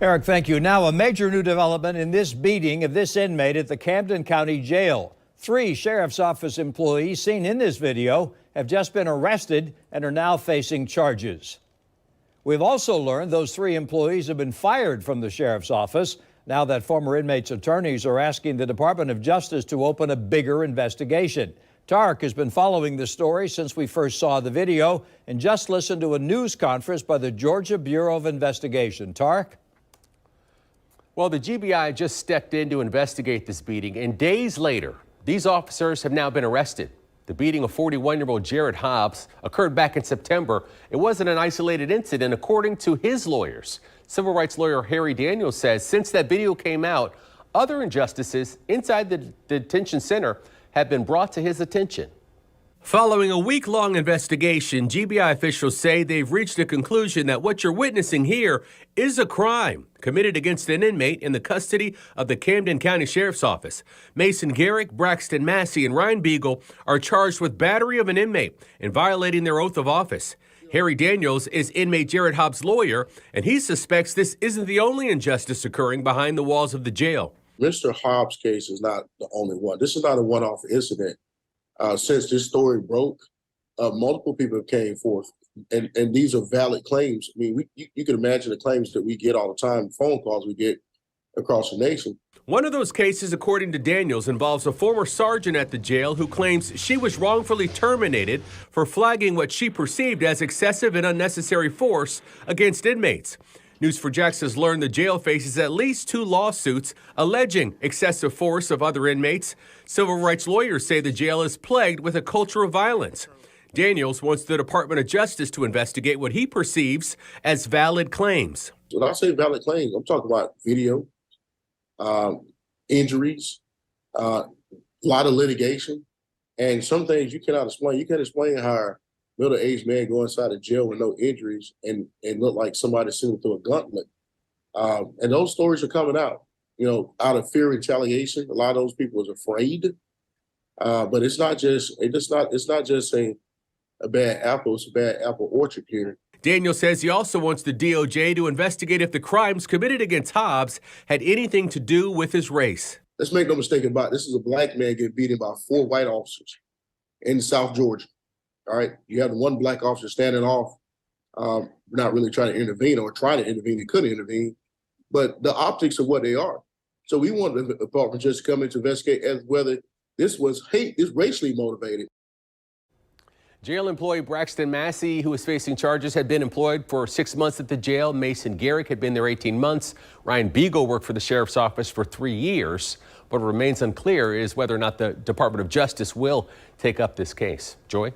Eric, thank you. Now, a major new development in this beating of this inmate at the Camden County Jail. 3 sheriff's office employees seen in this video have just been arrested and are now facing charges. We've also learned those 3 employees have been fired from the sheriff's office now that former inmates' attorneys are asking the Department of Justice to open a bigger investigation. Tark has been following the story since we first saw the video and just listened to a news conference by the Georgia Bureau of Investigation. Tark? Well, the GBI just stepped in to investigate this beating, and days later, these officers have now been arrested. The beating of 41-year-old Jared Hobbs occurred back in September. It wasn't an isolated incident, according to his lawyers. Civil rights lawyer Harry Daniels says since that video came out, other injustices inside the detention center have been brought to his attention. Following a week-long investigation, GBI officials say they've reached a conclusion that what you're witnessing here is a crime committed against an inmate in the custody of the Camden County Sheriff's Office. Mason Garrick, Braxton Massey, and Ryan Beagle are charged with battery of an inmate and violating their oath of office. Harry Daniels is inmate Jared Hobbs' lawyer, and he suspects this isn't the only injustice occurring behind the walls of the jail. Mr. Hobbs' case is not the only one. This is not a one-off incident. Since this story broke, multiple people came forth, and these are valid claims. I mean, you can imagine the claims that we get all the time, phone calls we get across the nation. One of those cases, according to Daniels, involves a former sergeant at the jail who claims she was wrongfully terminated for flagging what she perceived as excessive and unnecessary force against inmates. News4Jax has learned the jail faces at least 2 lawsuits alleging excessive force of other inmates. Civil rights lawyers say the jail is plagued with a culture of violence. Daniels wants the Department of Justice to investigate what he perceives as valid claims. When I say valid claims, I'm talking about video, injuries, a lot of litigation, and some things you cannot explain. You can't explain how a middle-aged man go inside a jail with no injuries and look like somebody sitting through a gauntlet. And those stories are coming out, out of fear of retaliation. A lot of those people is afraid. But it's not just a bad apple, it's a bad apple orchard here. Daniel says he also wants the DOJ to investigate if the crimes committed against Hobbs had anything to do with his race. Let's make no mistake about it. This is a black man getting beaten by 4 white officers in South Georgia. All right, you have the 1 black officer standing off, not really trying to intervene or trying to intervene. He couldn't intervene, but the optics of what they are. So we want the Department just to come in to investigate as whether this was hate, is racially motivated. Jail employee Braxton Massey, who is facing charges, had been employed for 6 months at the jail. Mason Garrick had been there 18 months. Ryan Beagle worked for the sheriff's office for 3 years. What remains unclear is whether or not the Department of Justice will take up this case. Joy?